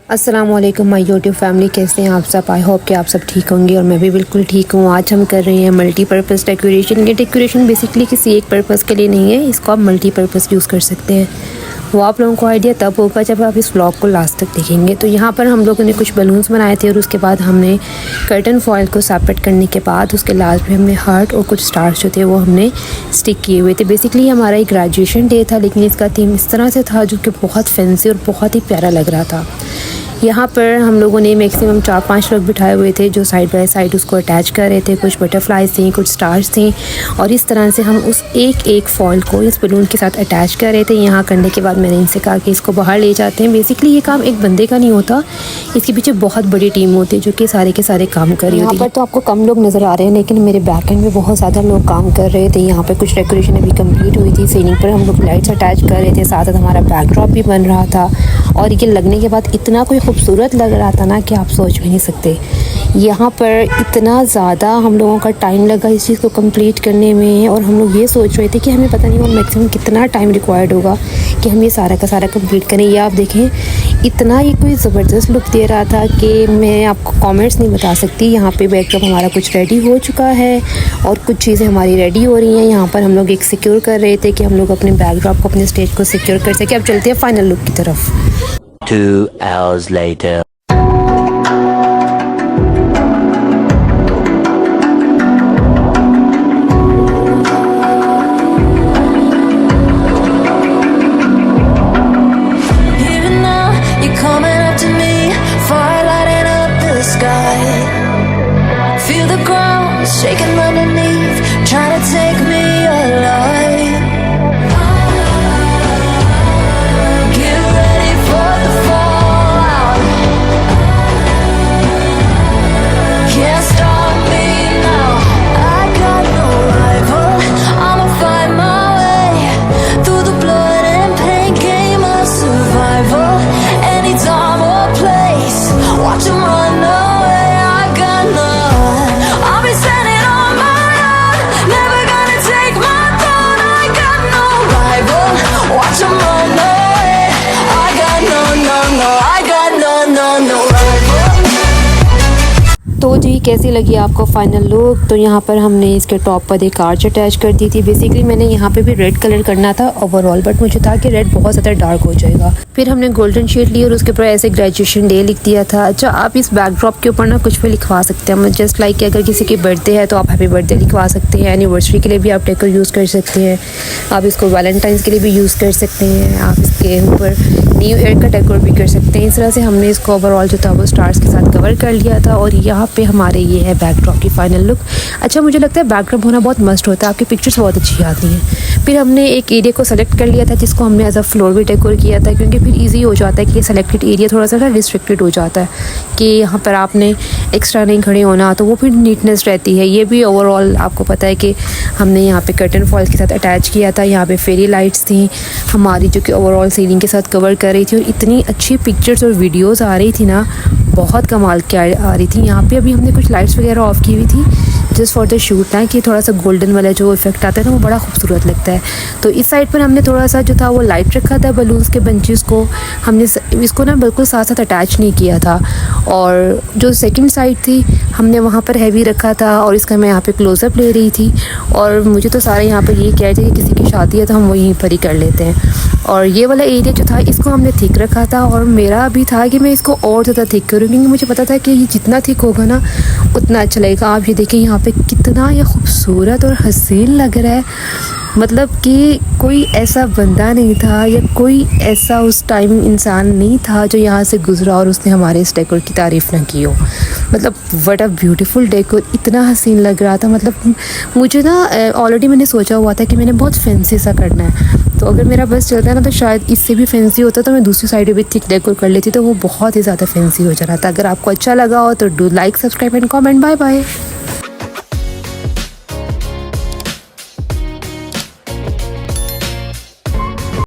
अस्सलामुअलैकुम my YouTube family, कैसे हैं आप सब। आई होप कि आप सब ठीक होंगे और मैं भी बिल्कुल ठीक हूँ। आज हम कर रहे हैं मल्टीपर्पज़ डेकोरेशन। ये डेकोरेशन बेसिकली किसी एक पर्पज़ के लिए नहीं है, इसको आप मल्टीपर्पज़ यूज़ कर सकते हैं। वो आप लोगों को आइडिया तब होगा जब आप इस व्लॉग को लास्ट तक देखेंगे। तो यहाँ पर हम लोगों ने कुछ बलून्स बनाए थे और उसके बाद हमने कर्टन फॉइल को सेपरेट करने के बाद उसके लास्ट में हमने हार्ट और कुछ स्टार्स जो थे वो हमने स्टिक किए हुए थे। बेसिकली हमारा एक ग्रेजुएशन डे था, लेकिन इसका थीम इस तरह से था जो कि बहुत फैंसी और बहुत ही प्यारा लग रहा था। यहाँ पर हम लोगों ने मैक्सिमम 4-5 लोग बिठाए हुए थे जो साइड बाय साइड उसको अटैच कर रहे थे। कुछ बटरफ्लाइज थी, कुछ स्टार्स थी और इस तरह से हम उस एक फॉइल को इस बलून के साथ अटैच कर रहे थे। यहाँ करने के बाद मैंने इनसे कहा कि इसको बाहर ले जाते हैं। बेसिकली ये काम एक बंदे का नहीं होता, इसके पीछे बहुत बड़ी टीम होती है जो कि सारे के सारे काम कर रही होती है। यहाँ पर तो आपको कम लोग नज़र आ रहे हैं, लेकिन मेरे बैक एंड में बहुत ज़्यादा लोग काम कर रहे थे। यहाँ पर कुछ डेकोरेशन अभी कम्प्लीट हुई थी, सीलिंग पर हम लोग लाइट्स अटैच कर रहे थे, साथ साथ हमारा बैकड्रॉप भी बन रहा था और ये लगने के बाद इतना कोई खूबसूरत लग रहा था ना कि आप सोच भी नहीं सकते। यहाँ पर इतना ज़्यादा हम लोगों का टाइम लगा इस चीज़ को कंप्लीट करने में और हम लोग ये सोच रहे थे कि हमें पता नहीं वो मैक्सिमम कितना टाइम रिक्वायर्ड होगा कि हम ये सारा का सारा कंप्लीट करें। ये आप देखें, इतना ये कोई ज़बरदस्त लुक दे रहा था कि मैं आपको कमेंट्स नहीं बता सकती। यहाँ पे बैकड्रॉप हमारा कुछ रेडी हो चुका है और कुछ चीज़ें हमारी रेडी हो रही हैं। यहाँ पर हम लोग एक सिक्योर कर रहे थे कि हम लोग अपने बैकड्रॉप को, अपने स्टेज को सिक्योर कर सकें। अब चलते हैं फाइनल लुक की तरफ। 2 hours later. Shaking underneath, trying to take me alive. Get ready for the fallout. Can't stop me now. I got no rival. I'ma find my way through the blood and pain. Game of survival. Any time or place, watch 'em run away. I got none. I'll be standing. तो जी कैसी लगी आपको final look. तो यहाँ पर हमने इसके top पर एक आर्च अटैच कर दी थी। बेसिकली मैंने यहाँ पे भी रेड कलर करना था ओवरऑल, बट मुझे था कि रेड बहुत ज़्यादा डार्क हो जाएगा। फिर हमने गोल्डन शेड ली और उसके ऊपर ऐसे ग्रेजुएशन डे लिख दिया था। अच्छा, आप इस बैकड्रॉप के ऊपर ना कुछ भी लिखवा सकते हैं, जस्ट लाइक अगर किसी की बर्थडे है तो आप हैप्पी बर्थडे लिखवा सकते हैं। एनिवर्सरी के लिए भी आप डेकोर यूज़ कर सकते हैं। आप इसको वैलेंटाइंस के लिए भी यूज़ कर सकते हैं। आप इसके ऊपर न्यू ईयर का डेकोर भी कर सकते हैं। इस तरह से हमने इसको ओवरऑल जो था वो स्टार्स के साथ कवर कर लिया था और यहाँ पे हमारे ये है बैकड्रॉप की फाइनल लुक। अच्छा, मुझे लगता है बैकड्रॉप होना बहुत मस्ट होता है, आपकी पिक्चर्स बहुत अच्छी आती हैं। फिर हमने एक एरिया को सेलेक्ट कर लिया था जिसको हमने एज अ फ्लोर भी डेकोर किया था, क्योंकि फिर ईजी हो जाता है कि ये सेलेक्टेड एरिया थोड़ा सा रिस्ट्रिक्टेड हो जाता है कि यहाँ पर आपने एक्स्ट्रा नहीं खड़े होना, तो वो फिर नीटनेस रहती है। ये भी ओवरऑल आपको पता है कि हमने यहाँ पे कर्टन फॉइल के साथ अटैच किया था। यहाँ पे फेरी लाइट्स थी हमारी जो कि ओवरऑल सीलिंग के साथ कवर कर रही थी और इतनी अच्छी पिक्चर्स और वीडियोज़ आ रही थी ना, बहुत कमाल की आ रही थी। यहाँ पे अभी हमने कुछ लाइट्स वगैरह ऑफ की हुई थी जस्ट फॉर द शूट ना, कि थोड़ा सा गोल्डन वाला जो इफेक्ट आता है ना वो बड़ा खूबसूरत लगता है। तो इस साइड पर हमने थोड़ा सा जो था वो लाइट रखा था, बलून्स के बंचेस को हमने इसको ना बिल्कुल साथ साथ अटैच नहीं किया था। और जो सेकंड साइड थी हमने वहाँ पर हैवी रखा था और इसका मैं यहाँ पे क्लोजअप ले रही थी। और मुझे तो सारे यहाँ पर ये कह रहे थे कि किसी की शादी है तो हम वहीं पर ही कर लेते हैं। और ये वाला एरिया जो था इसको हमने थिक रखा था और मेरा भी था कि मैं इसको और ज़्यादा थिक करूँ, क्योंकि मुझे पता था कि ये जितना थिक होगा ना उतना अच्छा लगेगा। आप ये देखिए यहाँ पे कितना ये खूबसूरत और हसीन लग रहा है। मतलब कि कोई ऐसा बंदा नहीं था या कोई ऐसा उस टाइम इंसान नहीं था जो यहाँ से गुजरा और उसने हमारे इस डेकोर की तारीफ़ ना की हो। मतलब व्हाट अ ब्यूटीफुल डेकोर, इतना हसीन लग रहा था। मतलब मुझे ना ऑलरेडी मैंने सोचा हुआ था कि मैंने बहुत फैंसी सा करना है, तो अगर मेरा बस चलता है ना तो शायद इससे भी फैंसी होता, तो मैं दूसरी साइड भी थिक डेकोर कर लेती तो वो बहुत ही ज़्यादा फैंसी हो जा रहा था। अगर आपको अच्छा लगा हो तो do like, subscribe and comment. Bye bye.